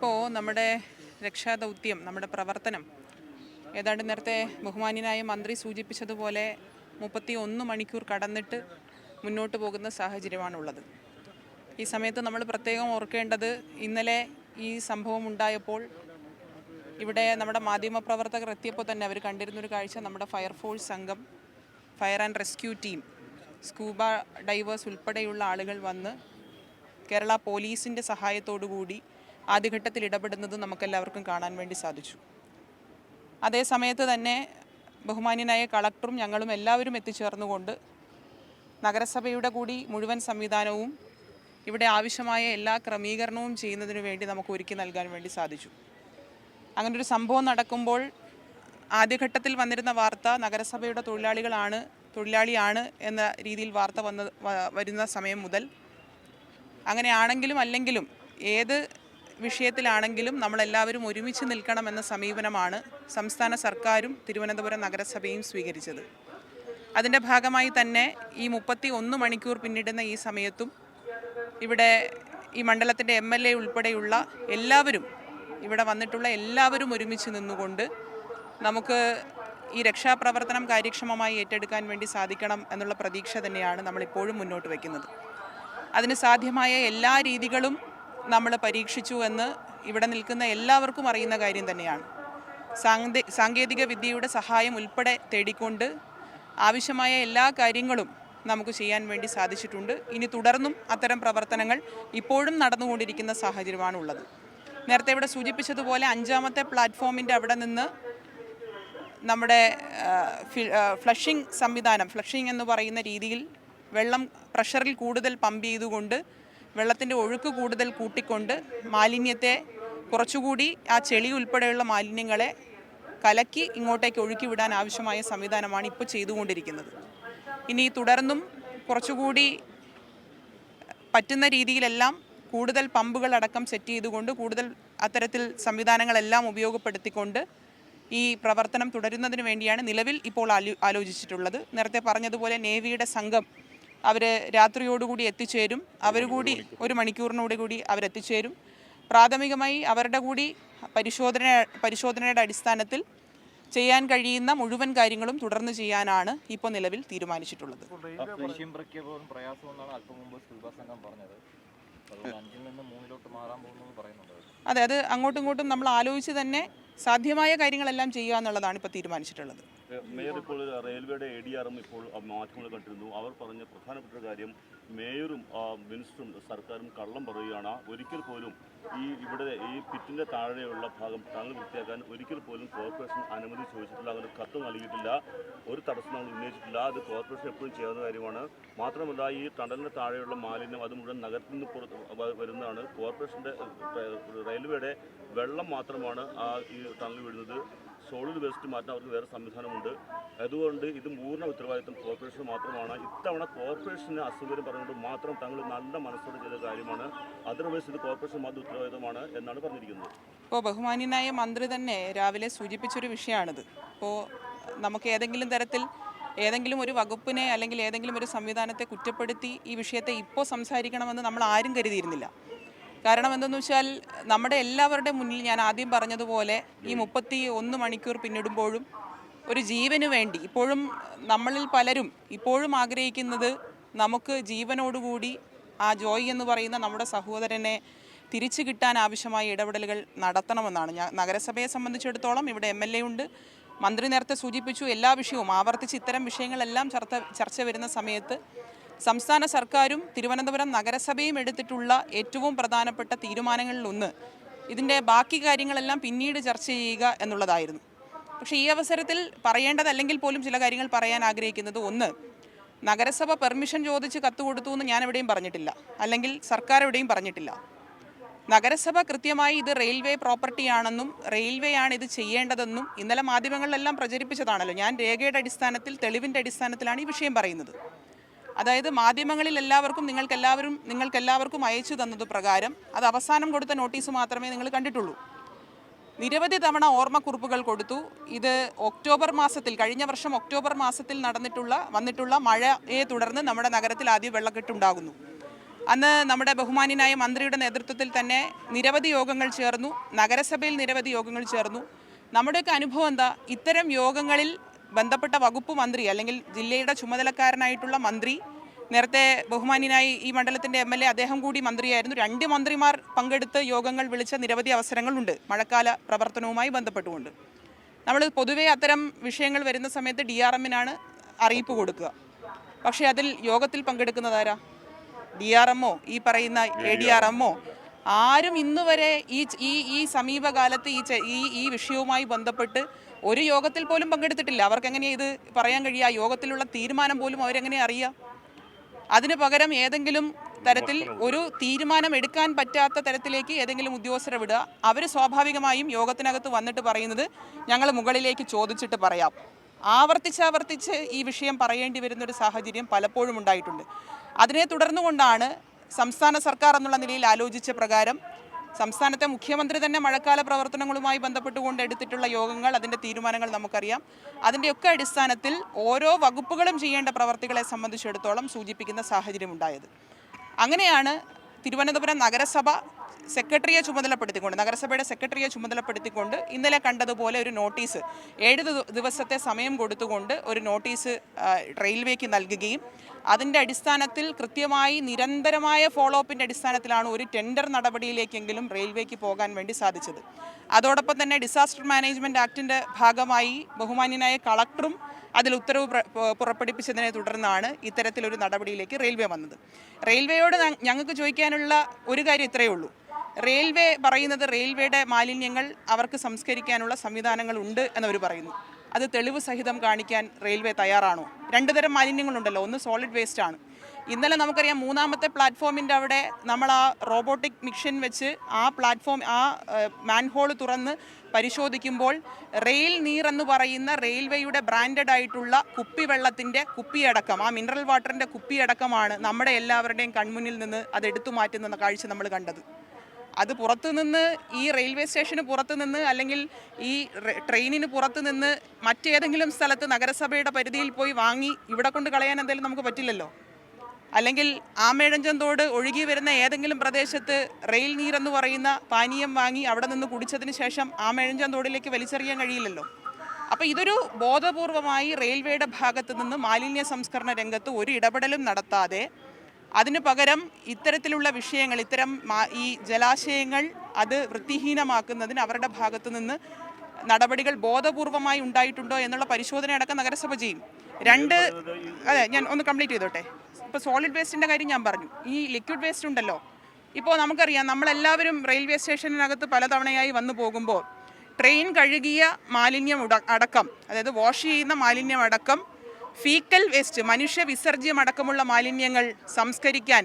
ഇപ്പോൾ നമ്മുടെ രക്ഷാദൗത്യം, നമ്മുടെ പ്രവർത്തനം ഏതാണ്ട് നേരത്തെ ബഹുമാന്യനായ മന്ത്രി സൂചിപ്പിച്ചതുപോലെ 31 മണിക്കൂർ കടന്നിട്ട് മുന്നോട്ട് പോകുന്ന സാഹചര്യമാണുള്ളത്. ഈ സമയത്ത് നമ്മൾ പ്രത്യേകം ഓർക്കേണ്ടത്, ഇന്നലെ ഈ സംഭവം ഉണ്ടായപ്പോൾ ഇവിടെ നമ്മുടെ മാധ്യമപ്രവർത്തകർ എത്തിയപ്പോൾ തന്നെ അവർ കണ്ടിരുന്നൊരു കാഴ്ച, നമ്മുടെ ഫയർഫോഴ്സ് സംഘം, fire and rescue team, scuba divers ഉൾപ്പെടെയുള്ള ആളുകൾ വന്ന് കേരള പോലീസിൻ്റെ സഹായത്തോടുകൂടി ആദ്യഘട്ടത്തിൽ ഇടപെടുന്നത് നമുക്കെല്ലാവർക്കും കാണാൻ വേണ്ടി സാധിച്ചു. അതേ സമയത്ത് തന്നെ ബഹുമാന്യനായ കളക്ടറും ഞങ്ങളും എല്ലാവരും എത്തിച്ചേർന്നുകൊണ്ട് നഗരസഭയുടെ കൂടി മുഴുവൻ സംവിധാനവും ഇവിടെ ആവശ്യമായ എല്ലാ ക്രമീകരണവും ചെയ്യുന്നതിന് വേണ്ടി നമുക്ക് ഒരുക്കി നൽകാൻ വേണ്ടി സാധിച്ചു. അങ്ങനൊരു സംഭവം നടക്കുമ്പോൾ ആദ്യഘട്ടത്തിൽ വന്നിരുന്ന വാർത്ത നഗരസഭയുടെ തൊഴിലാളിയാണ് എന്ന രീതിയിൽ വാർത്ത വരുന്ന സമയം മുതൽ, അങ്ങനെയാണെങ്കിലും അല്ലെങ്കിലും ഏത് വിഷയത്തിലാണെങ്കിലും നമ്മളെല്ലാവരും ഒരുമിച്ച് നിൽക്കണമെന്ന സമീപനമാണ് സംസ്ഥാന സർക്കാരും തിരുവനന്തപുരം നഗരസഭയും സ്വീകരിച്ചത്. അതിൻ്റെ ഭാഗമായി തന്നെ ഈ 31 മണിക്കൂർ പിന്നിടുന്ന ഈ സമയത്തും ഇവിടെ ഈ മണ്ഡലത്തിൻ്റെ MLA ഉൾപ്പെടെയുള്ള എല്ലാവരും, ഇവിടെ വന്നിട്ടുള്ള എല്ലാവരും ഒരുമിച്ച് നിന്നുകൊണ്ട് നമുക്ക് ഈ രക്ഷാപ്രവർത്തനം കാര്യക്ഷമമായി ഏറ്റെടുക്കാൻ വേണ്ടി സാധിക്കണം എന്നുള്ള പ്രതീക്ഷ തന്നെയാണ് നമ്മളിപ്പോഴും മുന്നോട്ട് വയ്ക്കുന്നത്. അതിന് സാധ്യമായ എല്ലാ രീതികളും നമ്മൾ പരീക്ഷിച്ചു എന്ന് ഇവിടെ നിൽക്കുന്ന എല്ലാവർക്കും അറിയുന്ന കാര്യം തന്നെയാണ്. സാങ്കേതിക വിദ്യയുടെ സഹായം ഉൾപ്പെടെ തേടിക്കൊണ്ട് ആവശ്യമായ എല്ലാ കാര്യങ്ങളും നമുക്ക് ചെയ്യാൻ വേണ്ടി സാധിച്ചിട്ടുണ്ട്. ഇനി തുടർന്നും അത്തരം പ്രവർത്തനങ്ങൾ ഇപ്പോഴും നടന്നുകൊണ്ടിരിക്കുന്ന സാഹചര്യമാണുള്ളത്. നേരത്തെ ഇവിടെ സൂചിപ്പിച്ചതുപോലെ 5ാമത്തെ പ്ലാറ്റ്ഫോമിൻ്റെ അവിടെ നിന്ന് നമ്മുടെ ഫ്ലഷിംഗ് സംവിധാനം, ഫ്ലഷിംഗ് എന്ന് പറയുന്ന രീതിയിൽ വെള്ളം പ്രഷറിൽ കൂടുതൽ പമ്പ് ചെയ്തുകൊണ്ട് വെള്ളത്തിൻ്റെ ഒഴുക്ക് കൂടുതൽ കൂട്ടിക്കൊണ്ട് മാലിന്യത്തെ കുറച്ചുകൂടി, ആ ചെളി ഉൾപ്പെടെയുള്ള മാലിന്യങ്ങളെ കലക്കി ഇങ്ങോട്ടേക്ക് ഒഴുക്കി വിടാൻ ആവശ്യമായ സംവിധാനമാണ് ഇപ്പോൾ ചെയ്തുകൊണ്ടിരിക്കുന്നത്. ഇനി തുടർന്നും കുറച്ചുകൂടി പറ്റുന്ന രീതിയിലെല്ലാം കൂടുതൽ പമ്പുകളടക്കം സെറ്റ് ചെയ്തുകൊണ്ട് കൂടുതൽ അത്തരത്തിൽ സംവിധാനങ്ങളെല്ലാം ഉപയോഗപ്പെടുത്തിക്കൊണ്ട് ഈ പ്രവർത്തനം തുടരുന്നതിന് വേണ്ടിയാണ് നിലവിൽ ഇപ്പോൾ ആലോചിച്ചിട്ടുള്ളത്. നേരത്തെ പറഞ്ഞതുപോലെ നേവിയുടെ സംഘം അവർ രാത്രിയോടുകൂടി എത്തിച്ചേരും. അവർ കൂടി 1 മണിക്കൂറിനോടുകൂടി അവരെത്തിച്ചേരും. പ്രാഥമികമായി അവരുടെ കൂടി പരിശോധനയുടെ അടിസ്ഥാനത്തിൽ ചെയ്യാൻ കഴിയുന്ന മുഴുവൻ കാര്യങ്ങളും തുടർന്ന് ചെയ്യാനാണ് ഇപ്പോൾ നിലവിൽ തീരുമാനിച്ചിട്ടുള്ളത്. അതെ, അത് അങ്ങോട്ടും ഇങ്ങോട്ടും നമ്മൾ ആലോചിച്ച് തന്നെ സാധ്യമായ കാര്യങ്ങളെല്ലാം ചെയ്യുക എന്നുള്ളതാണ് ഇപ്പോൾ തീരുമാനിച്ചിട്ടുള്ളത്. മേയർ ഇപ്പോൾ റെയിൽവേയുടെ ADRM ഇപ്പോൾ മാധ്യമങ്ങൾ കണ്ടിരുന്നു. അവർ പറഞ്ഞ പ്രധാനപ്പെട്ട കാര്യം, മേയറും മിനിസ്റ്ററും സർക്കാരും കള്ളം പറയുകയാണ്. ഒരിക്കൽ പോലും ഇവിടെ ഈ പിറ്റിൻ്റെ താഴെയുള്ള ഭാഗം ടണൽ വൃത്തിയാക്കാൻ ഒരിക്കൽ പോലും കോർപ്പറേഷൻ അനുമതി ചോദിച്ചിട്ടില്ല, അങ്ങനെ കത്ത് നൽകിയിട്ടില്ല, ഒരു തടസ്സം നമ്മൾ ഉന്നയിച്ചിട്ടില്ല. അത് കോർപ്പറേഷൻ എപ്പോഴും ചെയ്യുന്ന കാര്യമാണ്. മാത്രമല്ല, ഈ ടണലിന് താഴെയുള്ള മാലിന്യം അത് മുഴുവൻ നഗരത്തിൽ നിന്ന് വരുന്നതാണ്. കോർപ്പറേഷൻ്റെ റെയിൽവേയുടെ വെള്ളം മാത്രമാണ് ഈ ടണൽ വീഴുന്നത്. സോളിഡ് വേസ്റ്റ് മാറ്റാൻ അവർക്ക് വേറെ സംവിധാനമുണ്ട്. അതുകൊണ്ട് ഇത് പൂർണ്ണ ഉത്തരവാദിത്വം കോർപ്പറേഷൻ മാത്രമാണ്. ഇത്തവണ കോർപ്പറേഷന് അസൗകര്യം പറഞ്ഞുകൊണ്ട് മാത്രം തങ്ങൾ നല്ല മനസ്സോടെ ചെയ്ത കാര്യമാണ്. അതർവൈസ് ഇത് കോർപ്പറേഷൻ മാത്രം ഉത്തരവാദിത്തമാണ് എന്നാണ് പറഞ്ഞിരിക്കുന്നത്. ഇപ്പോൾ ബഹുമാന്യനായ മന്ത്രി തന്നെ രാവിലെ സൂചിപ്പിച്ചൊരു വിഷയമാണിത്. ഇപ്പോൾ നമുക്ക് ഏതെങ്കിലും തരത്തിൽ ഏതെങ്കിലും ഒരു വകുപ്പിനെ അല്ലെങ്കിൽ ഏതെങ്കിലും ഒരു സംവിധാനത്തെ കുറ്റപ്പെടുത്തി ഈ വിഷയത്തെ ഇപ്പോൾ സംസാരിക്കണമെന്ന് നമ്മൾ ആരും കരുതിയിരുന്നില്ല. കാരണം എന്തെന്ന് വെച്ചാൽ, നമ്മുടെ എല്ലാവരുടെ മുന്നിൽ ഞാൻ ആദ്യം പറഞ്ഞതുപോലെ ഈ 31 മണിക്കൂർ പിന്നിടുമ്പോഴും ഒരു ജീവന് വേണ്ടി ഇപ്പോഴും നമ്മളിൽ പലരും ഇപ്പോഴും ആഗ്രഹിക്കുന്നത് നമുക്ക് ജീവനോടുകൂടി ആ ജോയ് എന്ന് പറയുന്ന നമ്മുടെ സഹോദരനെ തിരിച്ചു കിട്ടാൻ ആവശ്യമായ ഇടപെടലുകൾ നടത്തണമെന്നാണ്. നഗരസഭയെ സംബന്ധിച്ചിടത്തോളം ഇവിടെ MLA ഉണ്ട്. മന്ത്രി നേരത്തെ സൂചിപ്പിച്ചു, എല്ലാ വിഷയവും ആവർത്തിച്ച് ഇത്തരം വിഷയങ്ങളെല്ലാം ചർച്ച വരുന്ന സമയത്ത് സംസ്ഥാന സർക്കാരും തിരുവനന്തപുരം നഗരസഭയും എടുത്തിട്ടുള്ള ഏറ്റവും പ്രധാനപ്പെട്ട തീരുമാനങ്ങളിലൊന്ന് ഇതിൻ്റെ ബാക്കി കാര്യങ്ങളെല്ലാം പിന്നീട് ചർച്ച ചെയ്യുക എന്നുള്ളതായിരുന്നു. പക്ഷേ ഈ അവസരത്തിൽ പറയേണ്ടതല്ലെങ്കിൽ പോലും ചില കാര്യങ്ങൾ പറയാൻ ആഗ്രഹിക്കുന്നത്, ഒന്ന്, നഗരസഭ പെർമിഷൻ ചോദിച്ച് കത്ത് കൊടുത്തു എന്ന് ഞാൻ എവിടെയും പറഞ്ഞിട്ടില്ല, അല്ലെങ്കിൽ സർക്കാർ എവിടെയും പറഞ്ഞിട്ടില്ല. നഗരസഭ കൃത്യമായി ഇത് റെയിൽവേ പ്രോപ്പർട്ടിയാണെന്നും റെയിൽവേയാണ് ഇത് ചെയ്യേണ്ടതെന്നും ഇന്നലെ മാധ്യമങ്ങളിലെല്ലാം പ്രചരിപ്പിച്ചതാണല്ലോ. ഞാൻ രേഖയുടെ അടിസ്ഥാനത്തിൽ, തെളിവിൻ്റെ അടിസ്ഥാനത്തിലാണ് ഈ വിഷയം പറയുന്നത്. അതായത് മാധ്യമങ്ങളിൽ നിങ്ങൾക്കെല്ലാവർക്കും അയച്ചു തന്നത് പ്രകാരം അത് അവസാനം കൊടുത്ത നോട്ടീസ് മാത്രമേ നിങ്ങൾ കണ്ടിട്ടുള്ളൂ. നിരവധി തവണ ഓർമ്മക്കുറിപ്പുകൾ കൊടുത്തു. ഇത് കഴിഞ്ഞ വർഷം ഒക്ടോബർ മാസത്തിൽ വന്നിട്ടുള്ള മഴയെ തുടർന്ന് നമ്മുടെ നഗരത്തിൽ ആദ്യം വെള്ളക്കെട്ടുണ്ടാകുന്നു. അന്ന് നമ്മുടെ ബഹുമാന്യനായ മന്ത്രിയുടെ നേതൃത്വത്തിൽ തന്നെ നിരവധി യോഗങ്ങൾ ചേർന്നു, നഗരസഭയിൽ നിരവധി യോഗങ്ങൾ ചേർന്നു. നമ്മുടെയൊക്കെ അനുഭവം എന്താ, ഇത്തരം യോഗങ്ങളിൽ ബന്ധപ്പെട്ട വകുപ്പ് മന്ത്രി അല്ലെങ്കിൽ ജില്ലയുടെ ചുമതലക്കാരനായിട്ടുള്ള മന്ത്രി, നേരത്തെ ബഹുമാന്യനായി ഈ മണ്ഡലത്തിൻ്റെ MLA അദ്ദേഹം കൂടി മന്ത്രിയായിരുന്നു, 2 മന്ത്രിമാർ പങ്കെടുത്ത് യോഗങ്ങൾ വിളിച്ച നിരവധി അവസരങ്ങളുണ്ട് മഴക്കാല പ്രവർത്തനവുമായി ബന്ധപ്പെട്ടുകൊണ്ട്. നമ്മൾ പൊതുവേ അത്തരം വിഷയങ്ങൾ വരുന്ന സമയത്ത് DRMനാണ് അറിയിപ്പ് കൊടുക്കുക. പക്ഷേ അതിൽ യോഗത്തിൽ പങ്കെടുക്കുന്നതാരാ? DRMO, ഈ പറയുന്ന ADRMO, ആരും ഇന്ന് വരെ ഈ സമീപകാലത്ത് ഈ വിഷയവുമായി ബന്ധപ്പെട്ട് ഒരു യോഗത്തിൽ പോലും പങ്കെടുത്തിട്ടില്ല. അവർക്ക് എങ്ങനെയാണ് ഇത് പറയാൻ കഴിയുക? യോഗത്തിലുള്ള തീരുമാനം പോലും അവരെങ്ങനെ അറിയുക? അതിന് പകരം ഏതെങ്കിലും തരത്തിൽ ഒരു തീരുമാനം എടുക്കാൻ പറ്റാത്ത തരത്തിലേക്ക് ഏതെങ്കിലും ഉദ്യോഗസ്ഥരെ വിടുക. അവർ സ്വാഭാവികമായും യോഗത്തിനകത്ത് വന്നിട്ട് പറയുന്നത് ഞങ്ങൾ മുകളിലേക്ക് ചോദിച്ചിട്ട് പറയാം. ആവർത്തിച്ച് ഈ വിഷയം പറയേണ്ടി വരുന്നൊരു സാഹചര്യം പലപ്പോഴും ഉണ്ടായിട്ടുണ്ട്. അതിനെ തുടർന്നുകൊണ്ടാണ് സംസ്ഥാന സർക്കാർ എന്നുള്ള നിലയിൽ ആലോചിച്ച പ്രകാരം സംസ്ഥാനത്തെ മുഖ്യമന്ത്രി തന്നെ മഴക്കാല പ്രവർത്തനങ്ങളുമായി ബന്ധപ്പെട്ടുകൊണ്ട് എടുത്തിട്ടുള്ള യോഗങ്ങൾ, അതിൻ്റെ തീരുമാനങ്ങൾ നമുക്കറിയാം. അതിൻ്റെയൊക്കെ അടിസ്ഥാനത്തിൽ ഓരോ വകുപ്പുകളും ചെയ്യേണ്ട പ്രവർത്തികളെ സംബന്ധിച്ചിടത്തോളം സൂചിപ്പിക്കുന്ന സാഹചര്യം ഉണ്ടായത്. അങ്ങനെയാണ് തിരുവനന്തപുരം നഗരസഭ നഗരസഭയുടെ സെക്രട്ടറിയെ ചുമതലപ്പെടുത്തിക്കൊണ്ട് ഇന്നലെ കണ്ടതുപോലെ ഒരു നോട്ടീസ് 7 ദിവസത്തെ സമയം കൊടുത്തുകൊണ്ട് ഒരു നോട്ടീസ് റെയിൽവേക്ക് നൽകുകയും അതിൻ്റെ അടിസ്ഥാനത്തിൽ കൃത്യമായി നിരന്തരമായ ഫോളോ അപ്പിൻ്റെ അടിസ്ഥാനത്തിലാണ് ഒരു ടെൻഡർ നടപടിയിലേക്കെങ്കിലും റെയിൽവേക്ക് പോകാൻ വേണ്ടി സാധിച്ചത്. അതോടൊപ്പം തന്നെ ഡിസാസ്റ്റർ മാനേജ്മെൻറ്റ് ആക്ടിൻ്റെ ഭാഗമായി ബഹുമാന്യനായ കളക്ടറും അതിൽ ഉത്തരവ് പുറപ്പെടുവിച്ചതിനെ തുടർന്നാണ് ഇത്തരത്തിലൊരു നടപടിയിലേക്ക് റെയിൽവേ വന്നത്. റെയിൽവേയോട് ഞങ്ങൾക്ക് ചോദിക്കാനുള്ള ഒരു കാര്യം ഇത്രയേ ഉള്ളൂ. റെയിൽവേ പറയുന്നത് റെയിൽവേയുടെ മാലിന്യങ്ങൾ അവർക്ക് സംസ്കരിക്കാനുള്ള സംവിധാനങ്ങളുണ്ട് എന്നവർ പറയുന്നു. അത് തെളിവ് സഹിതം കാണിക്കാൻ റെയിൽവേ തയ്യാറാണോ? 2 തരം മാലിന്യങ്ങളുണ്ടല്ലോ, ഒന്ന് സോളിഡ് വേസ്റ്റ് ആണ്. ഇന്നലെ നമുക്കറിയാം 3ാമത്തെ പ്ലാറ്റ്ഫോമിൻ്റെ അവിടെ നമ്മൾ ആ റോബോട്ടിക് മിഷൻ വെച്ച് ആ പ്ലാറ്റ്ഫോം മാൻഹോൾ തുറന്ന് പരിശോധിക്കുമ്പോൾ റെയിൽ നീർ എന്ന് പറയുന്ന റെയിൽവേയുടെ ബ്രാൻഡഡ് ആയിട്ടുള്ള കുപ്പിവെള്ളത്തിൻ്റെ കുപ്പിയടക്കം, ആ മിനറൽ വാട്ടറിൻ്റെ കുപ്പിയടക്കമാണ് നമ്മുടെ എല്ലാവരുടെയും കൺമുന്നിൽ നിന്ന് അത് എടുത്തു മാറ്റുന്ന കാഴ്ച നമ്മൾ കണ്ടത്. അത് പുറത്തുനിന്ന് ഈ റെയിൽവേ സ്റ്റേഷന് പുറത്തുനിന്ന് അല്ലെങ്കിൽ ഈ ട്രെയിനിന് പുറത്തുനിന്ന് മറ്റേതെങ്കിലും സ്ഥലത്ത് നഗരസഭയുടെ പരിധിയിൽ പോയി വാങ്ങി ഇവിടെ കൊണ്ട് കളയാൻ എന്തായാലും നമുക്ക് പറ്റില്ലല്ലോ. അല്ലെങ്കിൽ ആമേഴഞ്ചൻ തോട് ഒഴുകി വരുന്ന ഏതെങ്കിലും പ്രദേശത്ത് റെയിൽ നീരെന്ന് പറയുന്ന പാനീയം വാങ്ങി അവിടെ നിന്ന് കുടിച്ചതിന് ശേഷം ആമേഴഞ്ചൻ തോടിലേക്ക് വലിച്ചെറിയാൻ കഴിയില്ലല്ലോ. അപ്പോൾ ഇതൊരു ബോധപൂർവമായി റെയിൽവേയുടെ ഭാഗത്ത് നിന്ന് മാലിന്യ സംസ്കരണ രംഗത്ത് ഒരു ഇടപെടലും നടത്താതെ അതിനു പകരം ഇത്തരത്തിലുള്ള വിഷയങ്ങൾ, ഇത്തരം ഈ ജലാശയങ്ങൾ അത് വൃത്തിഹീനമാക്കുന്നതിന് അവരുടെ ഭാഗത്തു നിന്ന് നടപടികൾ ബോധപൂർവമായി ഉണ്ടായിട്ടുണ്ടോ എന്നുള്ള പരിശോധനയടക്കം നഗരസഭ ചെയ്യും. അതെ, ഞാൻ ഒന്ന് കംപ്ലീറ്റ് ചെയ്തോട്ടെ. ഇപ്പോൾ സോളിഡ് വേസ്റ്റിൻ്റെ കാര്യം ഞാൻ പറഞ്ഞു. ഈ ലിക്വിഡ് വേസ്റ്റ് ഉണ്ടല്ലോ, ഇപ്പോൾ നമുക്കറിയാം നമ്മളെല്ലാവരും റെയിൽവേ സ്റ്റേഷനകത്ത് പലതവണയായി വന്നു പോകുമ്പോൾ ട്രെയിൻ കഴുകിയ മാലിന്യം അടക്കം, അതായത് വാഷ് ചെയ്യുന്ന മാലിന്യം അടക്കം, ഫീക്കൽ വേസ്റ്റ് മനുഷ്യ വിസർജ്യം അടക്കമുള്ള മാലിന്യങ്ങൾ സംസ്കരിക്കാൻ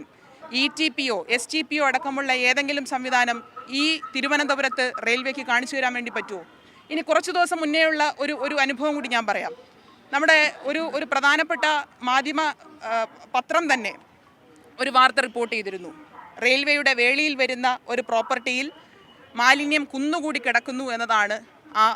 ETPO STPO അടക്കമുള്ള ഏതെങ്കിലും സംവിധാനം ഈ തിരുവനന്തപുരത്ത് റെയിൽവേക്ക് കാണിച്ചു തരാൻ വേണ്ടി പറ്റുമോ? ഇനി കുറച്ച് ദിവസം മുന്നേയുള്ള ഒരു അനുഭവം കൂടി ഞാൻ പറയാം. നമ്മുടെ ഒരു പ്രധാനപ്പെട്ട മാധ്യമ പത്രം തന്നെ ഒരു വാർത്ത റിപ്പോർട്ട് ചെയ്തിരുന്നു. റെയിൽവേയുടെ വേളിയിൽ വരുന്ന ഒരു പ്രോപ്പർട്ടിയിൽ മാലിന്യം കുന്നുകൂടി കിടക്കുന്നു എന്നതാണ് ആ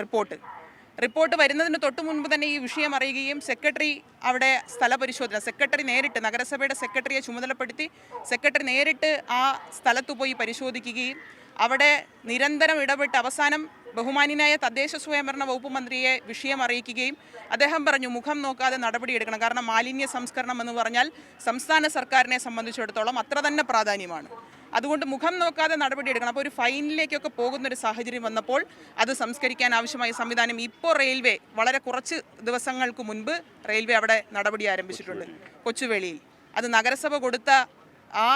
റിപ്പോർട്ട് വരുന്നതിന് തൊട്ട് മുൻപ് തന്നെ ഈ വിഷയം അറിയുകയും സെക്രട്ടറി അവിടെ സ്ഥലപരിശോധന, സെക്രട്ടറി നേരിട്ട് നഗരസഭയുടെ സെക്രട്ടറിയെ ചുമതലപ്പെടുത്തി സെക്രട്ടറി നേരിട്ട് ആ സ്ഥലത്ത് പോയി പരിശോധിക്കുകയും അവിടെ നിരന്തരം ഇടപെട്ട് അവസാനം ബഹുമാന്യനായ തദ്ദേശ സ്വയംഭരണ വകുപ്പ് മന്ത്രിയെ വിഷയം അറിയിക്കുകയും അദ്ദേഹം പറഞ്ഞു മുഖം നോക്കാതെ നടപടിയെടുക്കണം. കാരണം മാലിന്യ സംസ്കരണം എന്ന് പറഞ്ഞാൽ സംസ്ഥാന സർക്കാരിനെ സംബന്ധിച്ചിടത്തോളം അത്ര തന്നെ പ്രാധാന്യമാണ്. അതുകൊണ്ട് മുഖം നോക്കാതെ നടപടിയെടുക്കണം. അപ്പോൾ ഒരു ഫൈനിലേക്കൊക്കെ പോകുന്നൊരു സാഹചര്യം വന്നപ്പോൾ അത് സംസ്കരിക്കാൻ ആവശ്യമായ സംവിധാനം ഇപ്പോൾ റെയിൽവേ വളരെ കുറച്ച് ദിവസങ്ങൾക്ക് മുൻപ് റെയിൽവേ അവിടെ നടപടി ആരംഭിച്ചിട്ടുണ്ട് കൊച്ചുവേളിയിൽ. അത് നഗരസഭ കൊടുത്ത ആ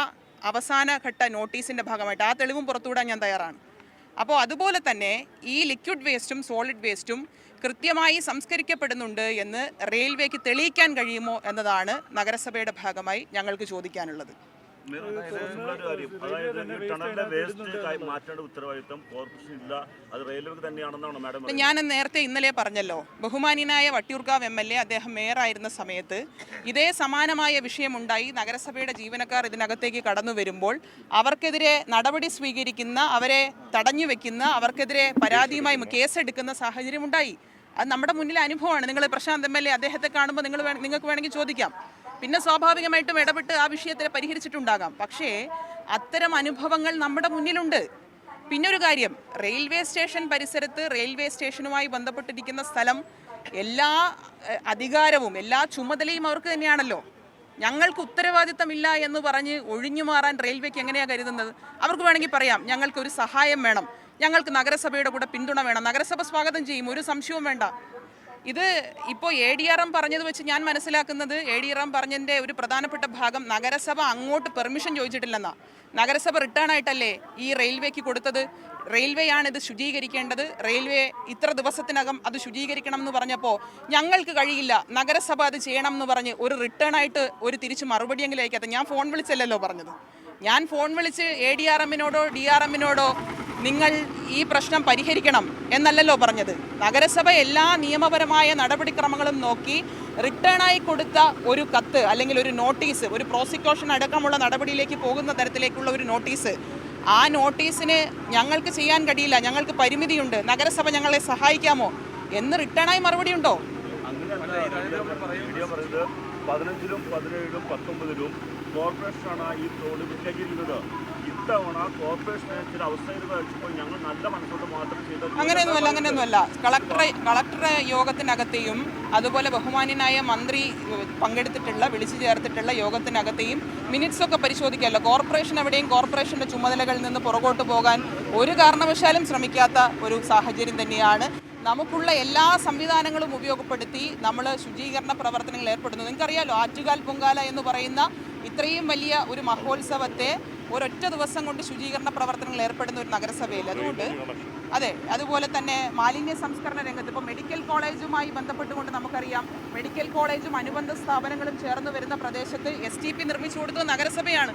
അവസാനഘട്ട നോട്ടീസിൻ്റെ ഭാഗമായിട്ട് ആ തെളിവും പുറത്തുവിടാൻ ഞാൻ തയ്യാറാണ്. അപ്പോൾ അതുപോലെ തന്നെ ഈ ലിക്വിഡ് വേസ്റ്റും സോളിഡ് വേസ്റ്റും കൃത്യമായി സംസ്കരിക്കപ്പെടുന്നുണ്ട് എന്ന് റെയിൽവേക്ക് തെളിയിക്കാൻ കഴിയുമോ എന്നതാണ് നഗരസഭയുടെ ഭാഗമായി ഞങ്ങൾക്ക് ചോദിക്കാനുള്ളത്. ഞാൻ നേരത്തെ ഇന്നലെ പറഞ്ഞല്ലോ, ബഹുമാന്യനായ വട്ടിയൂർക്കാവ് MLA അദ്ദേഹം മേയറായിരുന്ന സമയത്ത് ഇതേ സമാനമായ വിഷയമുണ്ടായി. നഗരസഭയുടെ ജീവനക്കാർ ഇതിനകത്തേക്ക് കടന്നു വരുമ്പോൾ അവർക്കെതിരെ നടപടി സ്വീകരിക്കുന്ന, അവരെ തടഞ്ഞു വെക്കുന്ന, അവർക്കെതിരെ പരാതിയുമായി കേസെടുക്കുന്ന സാഹചര്യം ഉണ്ടായി. അത് നമ്മുടെ മുന്നിൽ അനുഭവമാണ്. നിങ്ങൾ പ്രശാന്ത് MLA അദ്ദേഹത്തെ കാണുമ്പോൾ നിങ്ങൾക്ക് വേണമെങ്കിൽ ചോദിക്കാം. പിന്നെ സ്വാഭാവികമായിട്ടും ഇടപെട്ട് ആ വിഷയത്തെ പരിഹരിച്ചിട്ടുണ്ടാകാം. പക്ഷേ അത്തരം അനുഭവങ്ങൾ നമ്മുടെ മുന്നിലുണ്ട്. പിന്നെ ഒരു കാര്യം, റെയിൽവേ സ്റ്റേഷൻ പരിസരത്ത് റെയിൽവേ സ്റ്റേഷനുമായി ബന്ധപ്പെട്ടിരിക്കുന്ന സ്ഥലം എല്ലാ അധികാരവും എല്ലാ ചുമതലയും അവർക്ക് തന്നെയാണല്ലോ. ഞങ്ങൾക്ക് ഉത്തരവാദിത്തമില്ല എന്ന് പറഞ്ഞ് ഒഴിഞ്ഞു മാറാൻ റെയിൽവേക്ക് എങ്ങനെയാണ് കരുതുന്നത്? അവർക്ക് വേണമെങ്കിൽ പറയാം, ഞങ്ങൾക്കൊരു സഹായം വേണം, ഞങ്ങൾക്ക് നഗരസഭയുടെ കൂടെ പിന്തുണ വേണം. നഗരസഭ സ്വാഗതം ചെയ്യും, ഒരു സംശയവും വേണ്ട. ഇത് ഇപ്പോൾ ADRM പറഞ്ഞത് വെച്ച് ഞാൻ മനസ്സിലാക്കുന്നത്, ADRM പറഞ്ഞതിൻ്റെ ഒരു പ്രധാനപ്പെട്ട ഭാഗം നഗരസഭ അങ്ങോട്ട് പെർമിഷൻ ചോദിച്ചിട്ടില്ലെന്നാ. നഗരസഭ റിട്ടേൺ ആയിട്ടല്ലേ ഈ റെയിൽവേക്ക് കൊടുത്തത്. റെയിൽവേയാണ് ഇത് ശുചീകരിക്കേണ്ടത്, റെയിൽവേ ഇത്ര ദിവസത്തിനകം അത് ശുചീകരിക്കണം എന്ന് പറഞ്ഞപ്പോൾ ഞങ്ങൾക്ക് കഴിയില്ല, നഗരസഭ അത് ചെയ്യണം എന്ന് പറഞ്ഞ് ഒരു റിട്ടേൺ ആയിട്ട് ഒരു തിരിച്ച് മറുപടിയെങ്കിലും അയക്കാത്ത. ഞാൻ ഫോൺ വിളിച്ചല്ലോ പറഞ്ഞത്. ഞാൻ ഫോൺ വിളിച്ച് ADRMനോടോ DRMനോടോ നിങ്ങൾ ഈ പ്രശ്നം പരിഹരിക്കണം എന്നല്ലല്ലോ പറഞ്ഞത്. നഗരസഭ എല്ലാ നിയമപരമായ നടപടിക്രമങ്ങളും നോക്കി റിട്ടേണായി കൊടുത്ത ഒരു കത്ത് അല്ലെങ്കിൽ ഒരു നോട്ടീസ്, ഒരു പ്രോസിക്യൂഷൻ അടക്കമുള്ള നടപടിയിലേക്ക് പോകുന്ന തരത്തിലേക്കുള്ള ഒരു നോട്ടീസ്, ആ നോട്ടീസിന് ഞങ്ങൾക്ക് ചെയ്യാൻ കഴിയില്ല, ഞങ്ങൾക്ക് പരിമിതിയുണ്ട്, നഗരസഭ ഞങ്ങളെ സഹായിക്കാമോ എന്ന് റിട്ടേണായി മറുപടി ഉണ്ടോ? 15-ലും 17-ലും 19-ലും കോർപ്പറേഷനാണ് ഈ റോഡ് വിട്ടേക്കിയിരിക്കുന്നത്. ഇത്തവണ കോർപ്പറേഷനെ ചില അവസ്ഥയിൽ വെച്ചപ്പോൾ ഞങ്ങൾ നല്ല മനസ്സോട് മാത്രം ചെയ്ത അങ്ങനെയൊന്നുമല്ല. കളക്ടർ യോഗത്തിനകത്തെയും അതുപോലെ ബഹുമാന്യനായ മന്ത്രി പങ്കെടുത്തിട്ടുള്ള വിളിച്ചു ചേർത്തിട്ടുള്ള യോഗത്തിനകത്തെയും മിനിറ്റ്സ് ഒക്കെ പരിശോധിക്കാമല്ലോ. കോർപ്പറേഷൻ എവിടെയും കോർപ്പറേഷൻ്റെ ചുമതലകളിൽ നിന്ന് പുറകോട്ട് പോകാൻ ഒരു കാരണവശാലും ശ്രമിക്കാത്ത ഒരു സാഹചര്യം തന്നെയാണ്. നമുക്കുള്ള എല്ലാ സംവിധാനങ്ങളും ഉപയോഗപ്പെടുത്തി നമ്മൾ ശുചീകരണ പ്രവർത്തനങ്ങൾ ഏർപ്പെടുന്നു. നിങ്ങൾക്കറിയാലോ, ആറ്റുകാൽ പൊങ്കാല എന്ന് പറയുന്ന ഇത്രയും വലിയ ഒരു മഹോത്സവത്തെ ഒരൊറ്റ ദിവസം കൊണ്ട് ശുചീകരണ പ്രവർത്തനങ്ങൾ ഏർപ്പെടുന്ന ഒരു നഗരസഭയിൽ. അതുകൊണ്ട് അതുപോലെ തന്നെ മാലിന്യ സംസ്കരണ രംഗത്ത് ഇപ്പോൾ മെഡിക്കൽ കോളേജുമായി ബന്ധപ്പെട്ടുകൊണ്ട് നമുക്കറിയാം, മെഡിക്കൽ കോളേജും അനുബന്ധ സ്ഥാപനങ്ങളും ചേർന്ന് വരുന്ന പ്രദേശത്ത് STP നിർമ്മിച്ചു കൊടുത്തത് നഗരസഭയാണ്.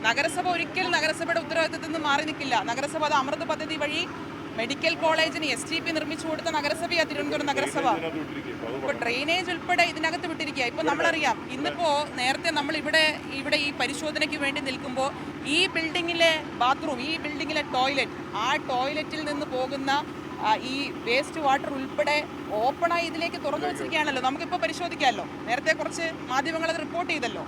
നഗരസഭ ഒരിക്കലും നഗരസഭയുടെ ഉത്തരവാദിത്തത്തിൽ നിന്ന് മാറി നിൽക്കില്ല. നഗരസഭ അത് അമൃത് പദ്ധതി വഴി മെഡിക്കൽ കോളേജിന് STP നിർമ്മിച്ചു കൊടുത്ത നഗരസഭയാണ് തിരുവനന്തപുരം നഗരസഭ. ഇപ്പോൾ ഡ്രെയിനേജ് ഉൾപ്പെടെ ഇതിനകത്ത് വിട്ടിരിക്കുക. ഇപ്പോൾ നമ്മളറിയാം, ഇന്നിപ്പോൾ നേരത്തെ നമ്മൾ ഇവിടെ ഈ പരിശോധനയ്ക്ക് വേണ്ടി നിൽക്കുമ്പോൾ ഈ ബിൽഡിങ്ങിലെ ബാത്റൂം, ഈ ബിൽഡിങ്ങിലെ ടോയ്ലറ്റ്, ആ ടോയ്ലറ്റിൽ നിന്ന് പോകുന്ന ഈ വേസ്റ്റ് വാട്ടർ ഉൾപ്പെടെ ഓപ്പണായി ഇതിലേക്ക് തുറന്നു വെച്ചിരിക്കുകയാണല്ലോ. നമുക്കിപ്പോൾ പരിശോധിക്കാമല്ലോ. നേരത്തെ കുറച്ച് മാധ്യമങ്ങൾ അത് റിപ്പോർട്ട് ചെയ്തല്ലോ.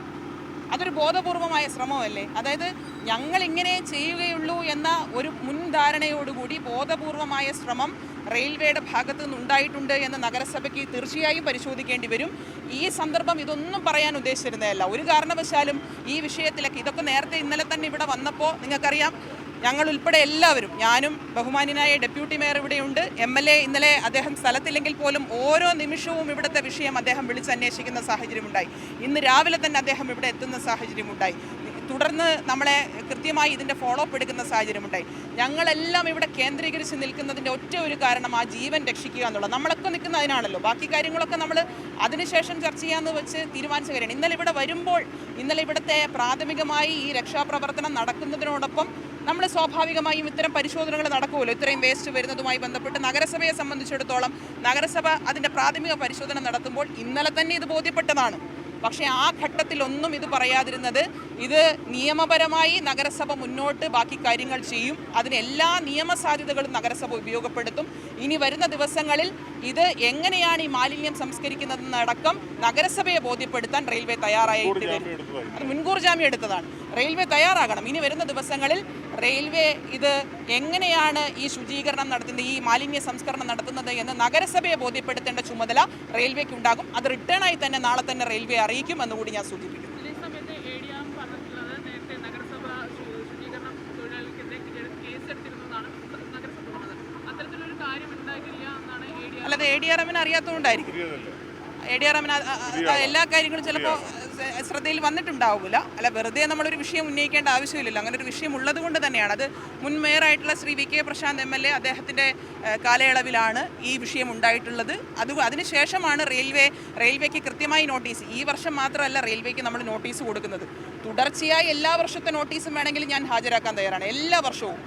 അതൊരു ബോധപൂർവമായ ശ്രമമല്ലേ? അതായത് ഞങ്ങൾ ഇങ്ങനെ ചെയ്യുകയുള്ളൂ എന്ന ഒരു മുൻധാരണയോടുകൂടി ബോധപൂർവമായ ശ്രമം റെയിൽവേയുടെ ഭാഗത്തു നിന്നുണ്ടായിട്ടുണ്ട് എന്ന് നഗരസഭയ്ക്ക് തീർച്ചയായും പരിശോധിക്കേണ്ടി വരും. ഈ സന്ദർഭം ഇതൊന്നും പറയാൻ ഉദ്ദേശിച്ചിരുന്നതല്ല. ഒരു കാരണവശാലും ഈ വിഷയത്തിലൊക്കെ ഇതൊക്കെ നേരത്തെ ഇന്നലെ തന്നെ ഇവിടെ വന്നപ്പോൾ നിങ്ങൾക്കറിയാം, ഞങ്ങൾ ഉൾപ്പെടെ എല്ലാവരും, ഞാനും ബഹുമാന്യനായ ഡെപ്യൂട്ടി മേയർ ഇവിടെയുണ്ട്, MLA ഇന്നലെ അദ്ദേഹം സ്ഥലത്തില്ലെങ്കിൽ പോലും ഓരോ നിമിഷവും ഇവിടുത്തെ വിഷയം അദ്ദേഹം വിളിച്ചന്വേഷിക്കുന്ന സാഹചര്യമുണ്ടായി. ഇന്ന് രാവിലെ തന്നെ അദ്ദേഹം ഇവിടെ എത്തുന്ന സാഹചര്യമുണ്ടായി. തുടർന്ന് നമ്മളെ കൃത്യമായി ഇതിൻ്റെ ഫോളോ അപ്പ് എടുക്കുന്ന സാഹചര്യമുണ്ടായി. ഞങ്ങളെല്ലാം ഇവിടെ കേന്ദ്രീകരിച്ച് നിൽക്കുന്നതിൻ്റെ ഒറ്റ ഒരു കാരണം ആ ജീവൻ രക്ഷിക്കുക എന്നുള്ളത്. നമ്മളൊക്കെ നിൽക്കുന്ന അതിനാണല്ലോ. ബാക്കി കാര്യങ്ങളൊക്കെ നമ്മൾ അതിനുശേഷം ചർച്ച ചെയ്യാമെന്ന് വെച്ച് തീരുമാനിച്ച കാര്യമാണ്. ഇന്നലെ ഇവിടുത്തെ പ്രാഥമികമായി ഈ രക്ഷാപ്രവർത്തനം നടക്കുന്നതിനോടൊപ്പം നമ്മൾ സ്വാഭാവികമായും ഇത്തരം പരിശോധനകൾ നടക്കുമല്ലോ. ഇത്രയും വേസ്റ്റ് വരുന്നതുമായി ബന്ധപ്പെട്ട് നഗരസഭയെ സംബന്ധിച്ചിടത്തോളം നഗരസഭ അതിൻ്റെ പ്രാഥമിക പരിശോധന നടത്തുമ്പോൾ ഇന്നലെ തന്നെ ഇത് ബോധ്യപ്പെട്ടതാണ്. പക്ഷേ ആ ഘട്ടത്തിലൊന്നും ഇത് പറയാതിരുന്നത്, ഇത് നിയമപരമായി നഗരസഭ മുന്നോട്ട് ബാക്കി കാര്യങ്ങൾ ചെയ്യും, അതിന് എല്ലാ നിയമസാധ്യതകളും നഗരസഭ ഉപയോഗപ്പെടുത്തും. ഇനി വരുന്ന ദിവസങ്ങളിൽ ഇത് എങ്ങനെയാണ് ഈ മാലിന്യം സംസ്കരിക്കുന്നതെന്നടക്കം നഗരസഭയെ ബോധ്യപ്പെടുത്താൻ റെയിൽവേ തയ്യാറായിട്ട് വരും. അത് മുൻകൂർ ജാമ്യം എടുത്തതാണ്. റെയിൽവേ തയ്യാറാകണം. ഇനി വരുന്ന ദിവസങ്ങളിൽ റെയിൽവേ ഇത് എങ്ങനെയാണ് ഈ ശുചീകരണം നടത്തുന്നത്, ഈ മാലിന്യ സംസ്കരണം നടത്തുന്നത് എന്ന് നഗരസഭയെ ബോധ്യപ്പെടുത്തേണ്ട ചുമതല റെയിൽവേക്ക് ഉണ്ടാകും. അത് റിട്ടേണായി തന്നെ നാളെ തന്നെ റെയിൽവേ അറിയിക്കും എന്നുകൂടി ഞാൻ സൂചിപ്പിക്കുന്നു. അല്ലാതെ ADRMന് അറിയാത്തതുകൊണ്ടായിരിക്കും. ADRMന് എല്ലാ കാര്യങ്ങളും ചിലപ്പോൾ ശ്രദ്ധയിൽ വന്നിട്ടുണ്ടാവില്ല. അല്ല, വെറുതെ നമ്മളൊരു വിഷയം ഉന്നയിക്കേണ്ട ആവശ്യമില്ലല്ലോ. അങ്ങനെ ഒരു വിഷയം ഉള്ളത് കൊണ്ട് തന്നെയാണ്. അത് മുൻ മേയറായിട്ടുള്ള ശ്രീ VK പ്രശാന്ത് MLA അദ്ദേഹത്തിൻ്റെ കാലയളവിലാണ് ഈ വിഷയം ഉണ്ടായിട്ടുള്ളത്. അതിനുശേഷമാണ് റെയിൽവേക്ക് കൃത്യമായി നോട്ടീസ്, ഈ വർഷം മാത്രമല്ല റെയിൽവേക്ക് നമ്മൾ നോട്ടീസ് കൊടുക്കുന്നത്. തുടർച്ചയായി എല്ലാ വർഷത്തെ നോട്ടീസും വേണമെങ്കിൽ ഞാൻ ഹാജരാക്കാൻ തയ്യാറാണ്. എല്ലാ വർഷവും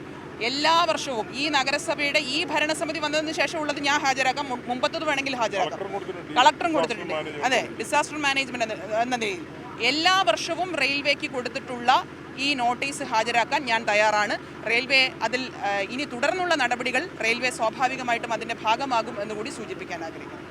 ഈ നഗരസഭയുടെ ഈ ഭരണസമിതി വന്നതിന് ശേഷമുള്ളത് ഞാൻ ഹാജരാക്കാം. മുമ്പത്തത് വേണമെങ്കിൽ ഹാജരാക്കാം. കളക്ടറും കൊടുത്തിട്ടുണ്ട്. അതെ, ഡിസാസ്റ്റർ മാനേജ്മെന്റ് എന്ന നിലയിൽ എല്ലാ വർഷവും റെയിൽവേക്ക് കൊടുത്തിട്ടുള്ള ഈ നോട്ടീസ് ഹാജരാക്കാൻ ഞാൻ തയ്യാറാണ്. റെയിൽവേ അതിൽ ഇനി തുടർന്നുള്ള നടപടികൾ റെയിൽവേ സ്വാഭാവികമായിട്ടും അതിൻ്റെ ഭാഗമാകും എന്നുകൂടി സൂചിപ്പിക്കാൻ ആഗ്രഹിക്കുന്നു.